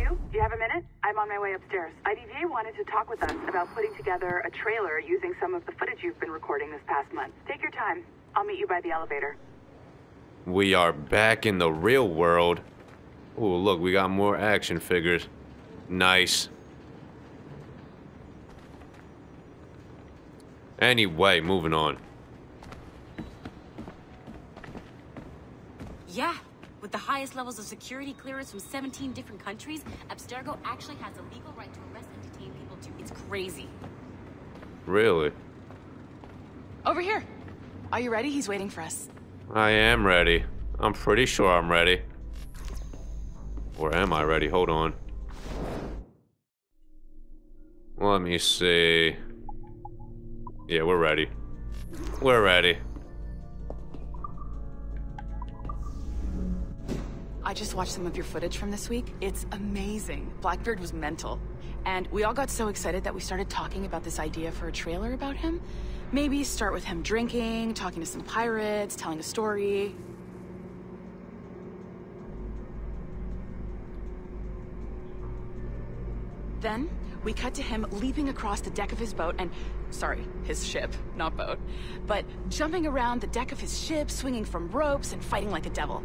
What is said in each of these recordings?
you? Do you have a minute? I'm on my way upstairs. IDV wanted to talk with us about putting together a trailer using some of the footage you've been recording this past month. Take your time. I'll meet you by the elevator. We are back in the real world. Oh, look, we got more action figures. Nice. Anyway, moving on. Yeah, with the highest levels of security clearance from 17 different countries, Abstergo actually has a legal right to arrest and detain people too. It's crazy. Really? Over here. Are you ready? He's waiting for us. I am ready. I'm pretty sure I'm ready. Or am I ready? Hold on. Let me see. Yeah, we're ready. We're ready. I just watched some of your footage from this week. It's amazing. Blackbeard was mental. And we all got so excited that we started talking about this idea for a trailer about him. Maybe start with him drinking, talking to some pirates, telling a story. Then, we cut to him leaping across the deck of his boat and... Sorry, his ship, not boat. But jumping around the deck of his ship, swinging from ropes, and fighting like a devil.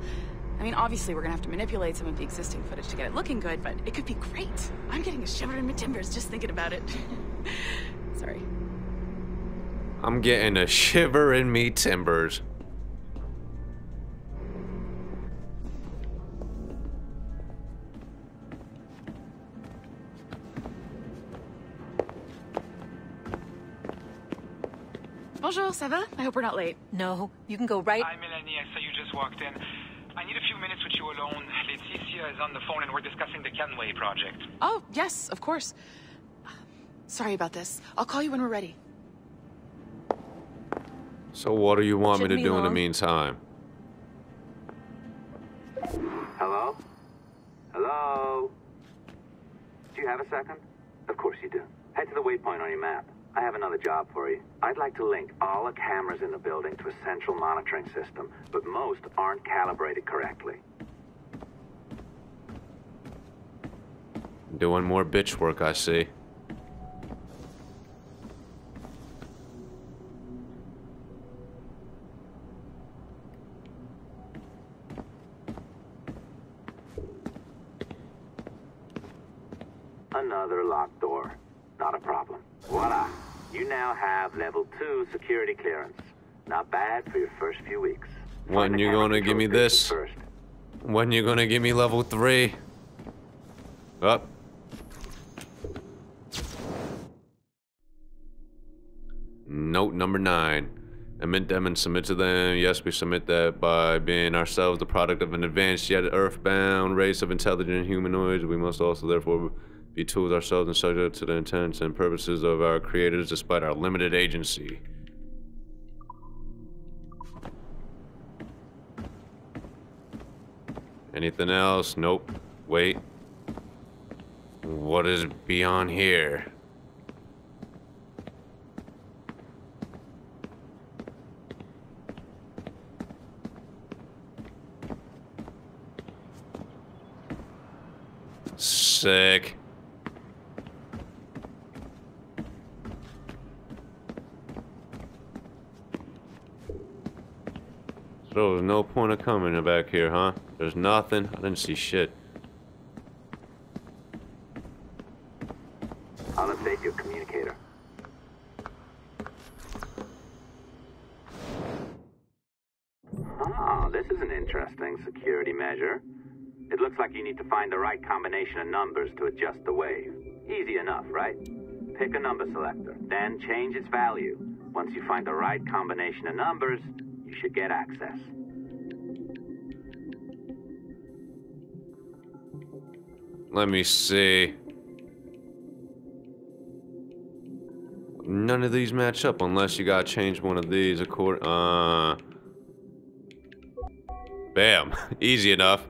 I mean, obviously we're gonna have to manipulate some of the existing footage to get it looking good, but it could be great. I'm getting a shiver in my timbers just thinking about it. Sorry. I'm getting a shiver in me timbers. Bonjour, ça va? I hope we're not late. No, you can go right... Hi, Melanie. I saw you just walked in. I need a few minutes with you alone. Laeticia is on the phone and we're discussing the Kenway project. Oh, yes, of course. Sorry about this. I'll call you when we're ready. So what do you want me to Shouldn't be do in the long. meantime? Hello? Hello? Do you have a second? Of course you do. Head to the waypoint on your map. I have another job for you. I'd like to link all the cameras in the building to a central monitoring system, but most aren't calibrated correctly. Doing more bitch work, I see. Another locked door. Not a problem. Voila. You now have level 2 security clearance. Not bad for your first few weeks. When Find the you camera gonna give me control this? station first. When you gonna give me level 3? Up. Note number 9. Emit them and submit to them. Yes, we submit that by being ourselves the product of an advanced yet earthbound race of intelligent humanoids. We must also therefore be tools ourselves and subject to the intents and purposes of our creators despite our limited agency. Anything else? Nope. Wait. What is beyond here? Sick. So there's no point of coming back here, huh? There's nothing. I didn't see shit. I'll update your communicator. Ah, this is an interesting security measure. It looks like you need to find the right combination of numbers to adjust the wave. Easy enough, right? Pick a number selector, then change its value. Once you find the right combination of numbers, you should get access. Let me see. None of these match up unless you gotta change one of these according. Bam. Easy enough.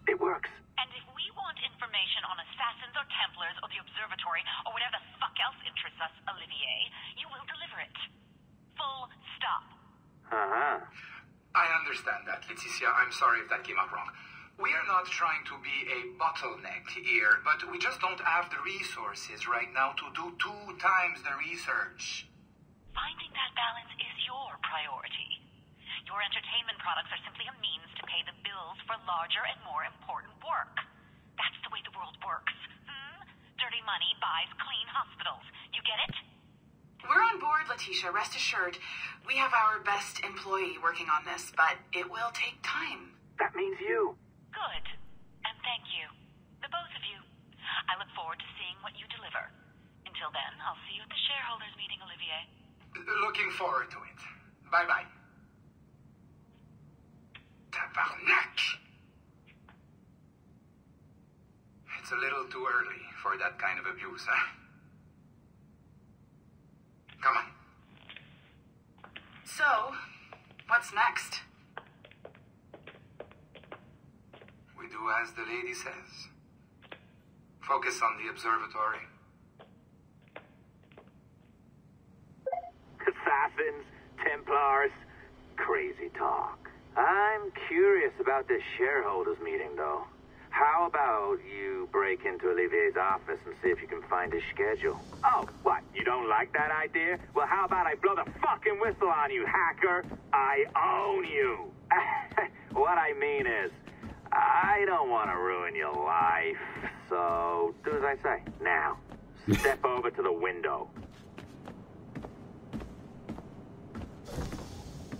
It works. And if we want information on assassins or Templars or the observatory or whatever the fuck else intrigues interests us, Olivier, you will deliver it. Full stop. Uh-huh. I understand that, Leticia. I'm sorry if that came out wrong. We are not trying to be a bottleneck here, but we just don't have the resources right now to do 2 times the research. Finding that balance is your priority. Your entertainment products are simply a means to pay the bills for larger and more important work. That's the way the world works. Dirty money buys clean hospitals. You get it? We're on board, Letitia, rest assured. We have our best employee working on this, but it will take time. That means you. Good. And thank you. The both of you. I look forward to seeing what you deliver. Until then, I'll see you at the shareholders meeting, Olivier. Looking forward to it. Bye-bye. Tabarnak! It's a little too early for that kind of abuse, huh? Come on. So, what's next? We do as the lady says. Focus on the observatory. Assassins, Templars, crazy talk. I'm curious about this shareholders meeting, though. How about you break into Olivier's office and see if you can find his schedule? Oh, what? You don't like that idea? Well, how about I blow the fucking whistle on you, hacker? I own you. What I mean is, I don't want to ruin your life. So, do as I say. Now, step over to the window.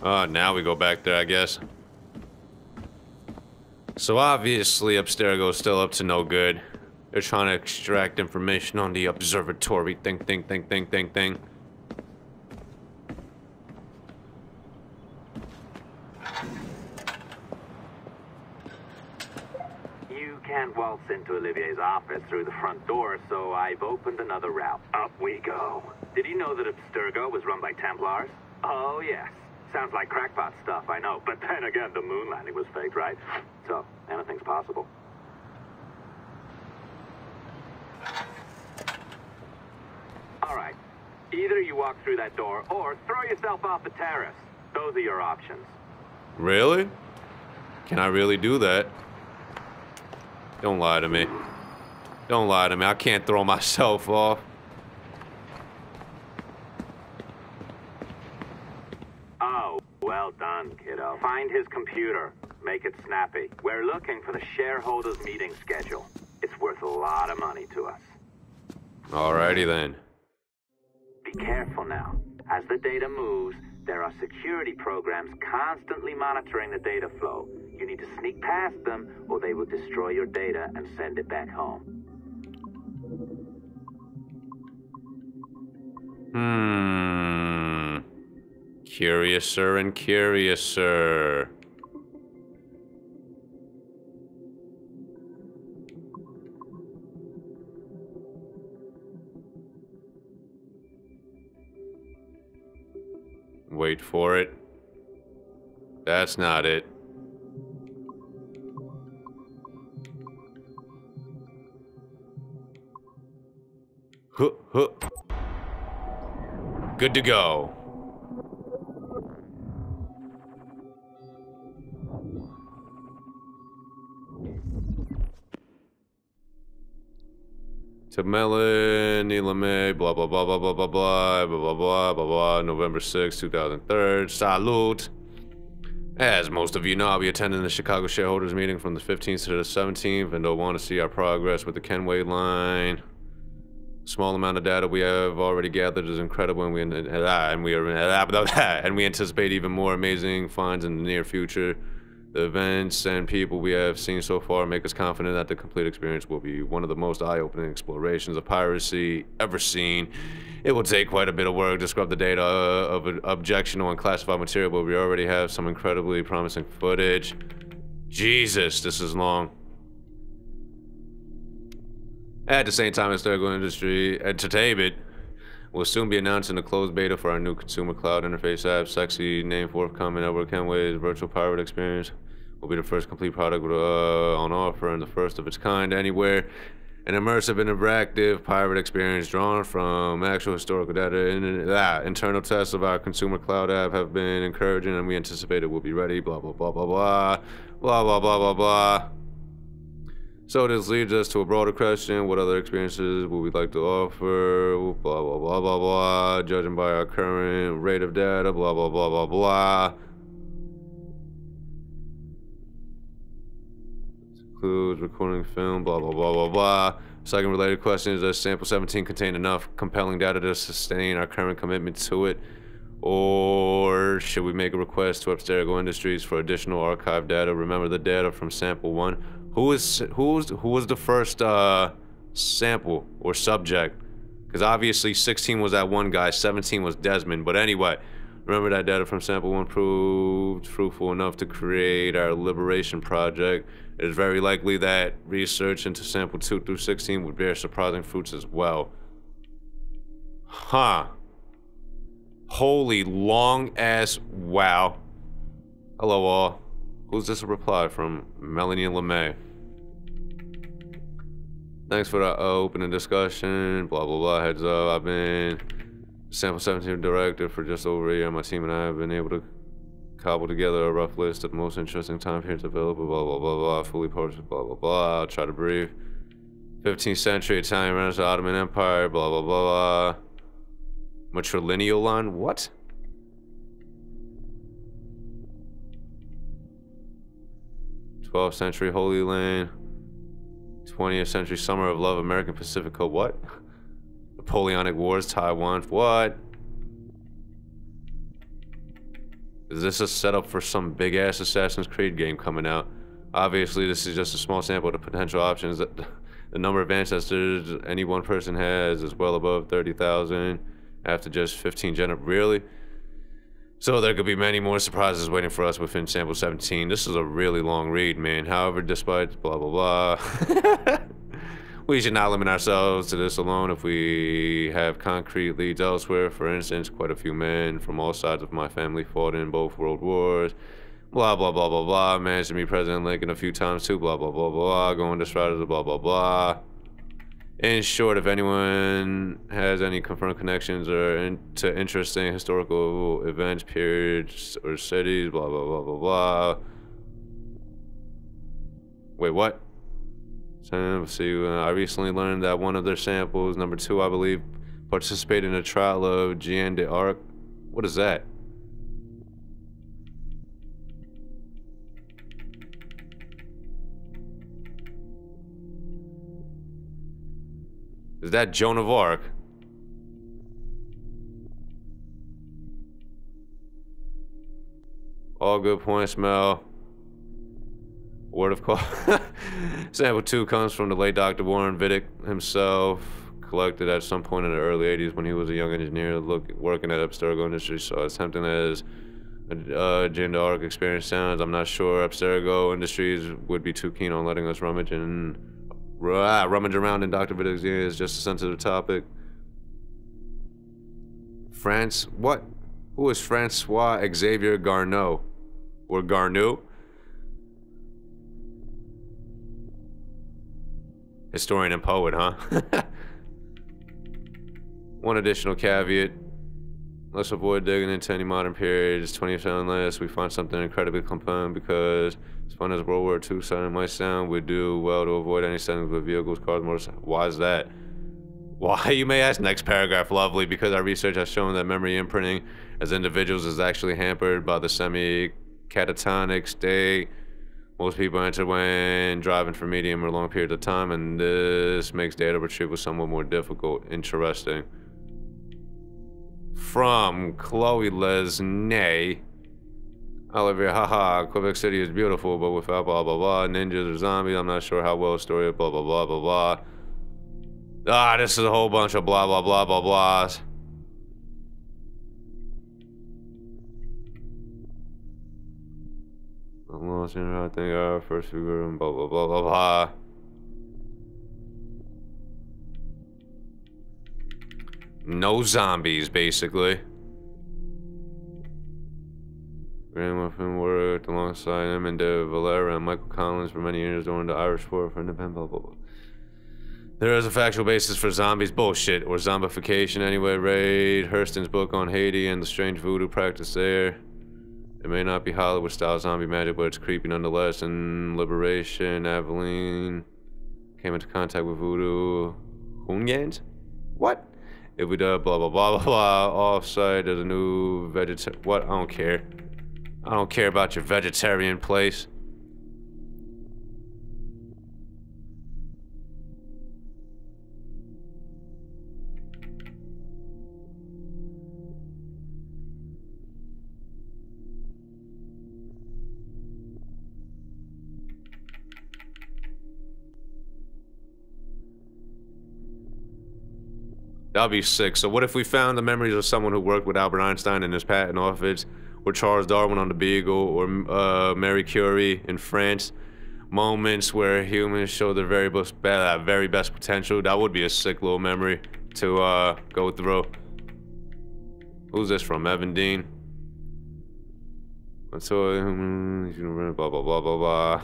Oh, now we go back there, I guess. So obviously, Abstergo's still up to no good. They're trying to extract information on the observatory thing. You can't waltz into Olivier's office through the front door, so I've opened another route. Up we go. Did you know that Abstergo was run by Templars? Oh, yes. Sounds like crackpot stuff, I know. But then again, the moon landing was faked, right? So, anything's possible. All right. Either you walk through that door, or throw yourself off the terrace. Those are your options. Really? Can I really do that? Don't lie to me. Don't lie to me. I can't throw myself off. Oh, well done, kiddo. Find his computer. Make it snappy. We're looking for the shareholders meeting schedule. It's worth a lot of money to us. Alrighty then. Be careful now. As the data moves, there are security programs constantly monitoring the data flow. You need to sneak past them, or they will destroy your data and send it back home. Curiouser and curiouser. Wait for it. That's not it. Huh, huh. Good to go. To Melon, Nilame, blah blah blah blah blah blah blah blah blah blah blah blah. November 6, 2003. Salute. As most of you know, I'll be attending the Chicago shareholders meeting from the 15th to the 17th, and they'll want to see our progress with the Kenway line. Small amount of data we have already gathered is incredible, and we anticipate even more amazing finds in the near future. The events and people we have seen so far make us confident that the complete experience will be one of the most eye-opening explorations of piracy ever seen. It will take quite a bit of work to scrub the data of objectionable and classified material, but we already have some incredibly promising footage. Jesus, this is long. At the same time, Abstergo Industry Entertainment will soon be announcing a closed beta for our new consumer cloud interface app. Sexy name forthcoming. Edward Kenway's virtual pirate experience will be the first complete product on offer and the first of its kind anywhere. An immersive and interactive pirate experience drawn from actual historical data. Internal tests of our consumer cloud app have been encouraging, and we anticipate it will be ready. Blah blah blah blah blah blah blah blah blah blah. So this leads us to a broader question: what other experiences would we like to offer? Blah blah blah blah blah. Judging by our current rate of data. Blah blah blah blah blah. Includes recording film, blah blah blah blah blah. Second related question is, does sample 17 contain enough compelling data to sustain our current commitment to it, or should we make a request to Abstergo Industries for additional archive data? Remember the data from sample 1. Who was the first sample or subject? Because obviously 16 was that one guy, 17 was Desmond. But anyway, remember that data from sample 1 proved fruitful enough to create our liberation project. It is very likely that research into sample 2 through 16 would bear surprising fruits as well. Huh. Holy long ass wow. Hello all. Who's this a reply from? Melanie LeMay. Thanks for the opening discussion. Blah blah blah. Heads up. I've been sample 17 director for just over a year. My team and I have been able to cobble together a rough list of the most interesting time periods available. Blah blah blah blah. Fully posted. Blah blah blah. I'll try to brief. 15th century Italian Renaissance, Ottoman Empire. Blah blah blah blah. Matrilineal line. What? '12th century Holy Land. 20th century Summer of Love, American Pacifico. What? Napoleonic Wars, Taiwan. What? Is this a setup for some big ass Assassin's Creed game coming out? Obviously, this is just a small sample of the potential options. The number of ancestors any one person has is well above 30,000 after just 15 Really? So there could be many more surprises waiting for us within sample 17. This is a really long read, man. However, despite blah blah blah, we should not limit ourselves to this alone if we have concrete leads elsewhere. For instance, quite a few men from all sides of my family fought in both world wars. Blah blah blah blah blah. Managed to meet President Lincoln a few times too. Blah blah blah blah. Going to Striders. Blah blah blah. In short, if anyone has any confirmed connections or to interesting historical events, periods, or cities, blah, blah, blah, blah, blah. Wait, what? See, I recently learned that one of their samples, number 2, I believe, participated in a trial of Jeanne d'Arc. What is that? Is that Joan of Arc? All good points, Mel. Word of call. Sample 2 comes from the late Dr. Warren Vidic himself, collected at some point in the early 80s when he was a young engineer working at Abstergo Industries. So as tempting as Jeanne d'Arc experience sounds, I'm not sure Abstergo Industries would be too keen on letting us rummage around in Dr. Vidic's ears. Just a sensitive topic. What? Who is Francois Xavier Garneau? Or Garneau? Historian and poet, huh? One additional caveat. Let's avoid digging into any modern periods, 20th century, unless we find something incredibly compelling, because as fun as World War II setting might sound, we do well to avoid any settings with vehicles, cars, motorcycles. Why is that? Why, you may ask? Next paragraph, lovely. Because our research has shown that memory imprinting as individuals is actually hampered by the semi-catatonic state most people enter when driving for medium or long periods of time, and this makes data retrieval somewhat more difficult. Interesting. From Chloe Lesnay. Olivia, haha, Quebec City is beautiful, but without blah blah blah, ninjas or zombies, I'm not sure how well a story of blah blah blah blah blah. Ah, this is a whole bunch of blah blah blah blah blahs. I'm lost in I think our first figure and blah blah blah blah blah. No zombies, basically. Graham Muffin worked alongside him and De Valera and Michael Collins for many years during the Irish War for independence, blah blah blah. There is a factual basis for zombies. Bullshit. Or zombification anyway. Read Hurston's book on Haiti and the strange voodoo practice there. It may not be Hollywood-style zombie magic, but it's creepy nonetheless. In Liberation, Aveline came into contact with voodoo Hunyans? What? If we do blah blah blah blah blah off-site, there's a new vegetarian. What? I don't care. I don't care about your vegetarian place. That'd be sick. So what if we found the memories of someone who worked with Albert Einstein in his patent office, or Charles Darwin on the Beagle, or Marie Curie in France? Moments where humans show their very best potential. That would be a sick little memory to go through. Who's this from? Evan Dean? So blah blah blah blah blah.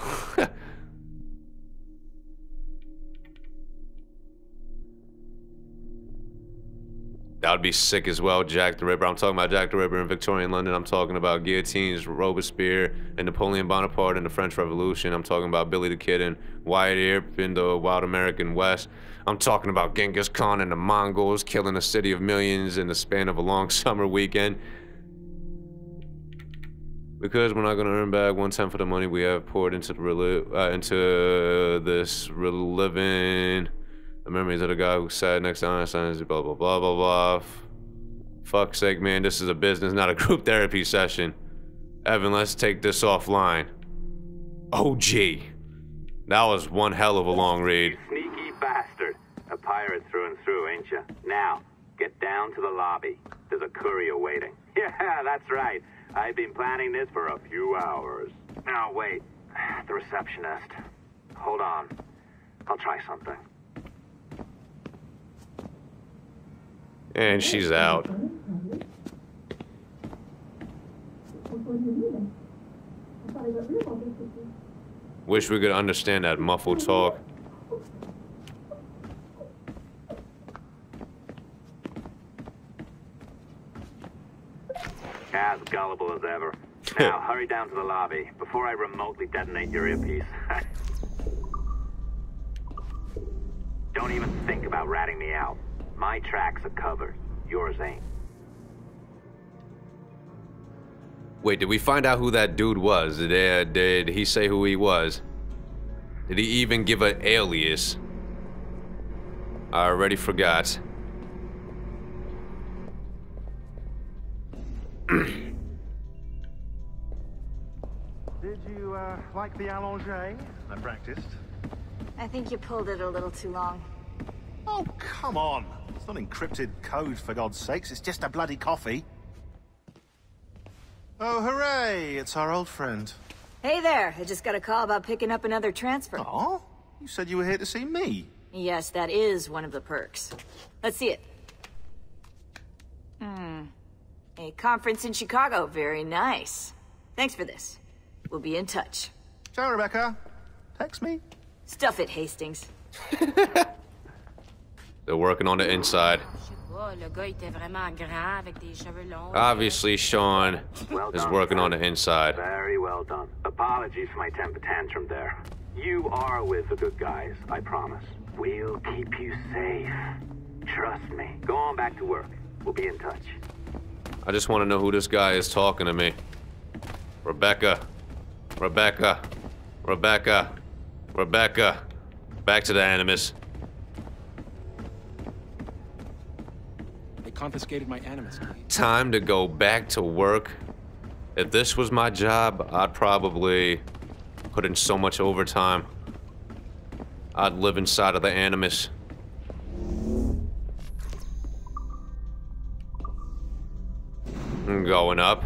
That would be sick as well, Jack the Ripper. I'm talking about Jack the Ripper in Victorian London. I'm talking about guillotines, Robespierre, and Napoleon Bonaparte in the French Revolution. I'm talking about Billy the Kid and Wyatt Earp in the Wild American West. I'm talking about Genghis Khan and the Mongols killing a city of millions in the span of a long summer weekend. Because we're not going to earn back 1/10 of the money we have poured into this reliving the memories of the guy who sat next to Einstein, blah, blah, blah, blah, blah. Fuck's sake, man, this is a business, not a group therapy session. Evan, let's take this offline. Oh, gee. That was one hell of a long read. You sneaky bastard. A pirate through and through, ain't you? Now, get down to the lobby. There's a courier waiting. Yeah, that's right. I've been planning this for a few hours. Now, wait. The receptionist. Hold on. I'll try something. And she's out. Wish we could understand that muffled talk. As gullible as ever. Now, hurry down to the lobby before I remotely detonate your earpiece. Don't even think about ratting me out. My tracks are covered. Yours ain't. Wait, did we find out who that dude was? Did he say who he was? Did he even give an alias? I already forgot. Did you like the allongé? I practiced. I think you pulled it a little too long. Oh, come on. It's not encrypted code, for God's sakes. It's just a bloody coffee. Oh, hooray! It's our old friend. Hey there. I just got a call about picking up another transfer. Oh? You said you were here to see me. Yes, that is one of the perks. Let's see it. A conference in Chicago. Very nice. Thanks for this. We'll be in touch. Ciao, Rebecca. Text me. Stuff it, Hastings. They're working on the inside. Obviously, Sean is working on the inside. Very well done. Apologies for my temper tantrum there. You are with the good guys, I promise. We'll keep you safe. Trust me. Go on back to work. We'll be in touch. I just want to know who this guy is talking to me. Rebecca. Rebecca. Rebecca. Rebecca. Back to the Animus. They confiscated my Animus key. Time to go back to work. If this was my job, I'd probably put in so much overtime. I'd live inside of the Animus. I'm going up.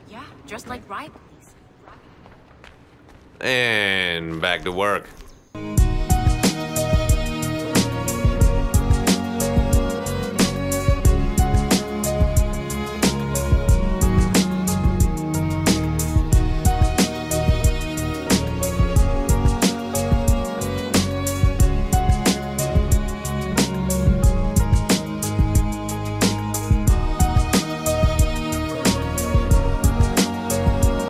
Yeah, just like riot police. And back to work.